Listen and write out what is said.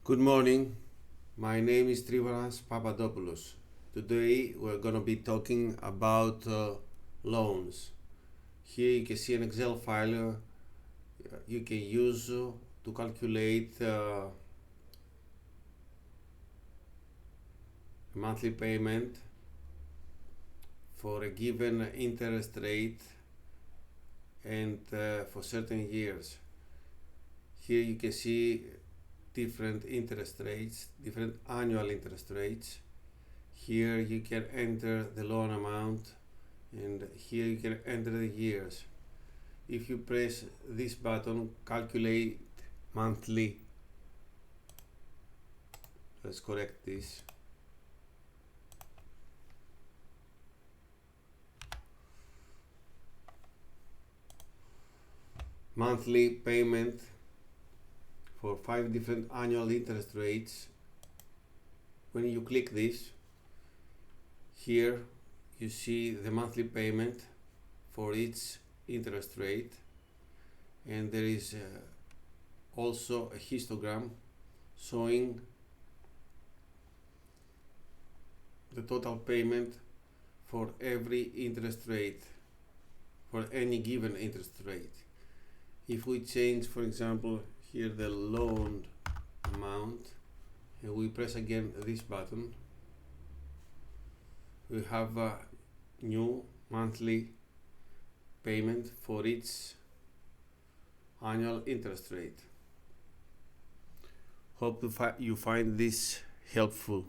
Good morning, my name is Trifonas Papadopoulos. Today we're going to be talking about loans. Here you can see an Excel file you can use to calculate monthly payment for a given interest rate and for certain years. Here you can see different interest rates, different annual interest rates. Here you can enter the loan amount and here you can enter the years. If you press this button, calculate monthly, let's correct this. Monthly payment for 5 different annual interest rates. When you click this, here you see the monthly payment for each interest rate, and there is also a histogram showing the total payment for every interest rate, for any given interest rate. If we change, for example, here the loan amount and we press again this button, we have a new monthly payment for each annual interest rate. Hope you find this helpful.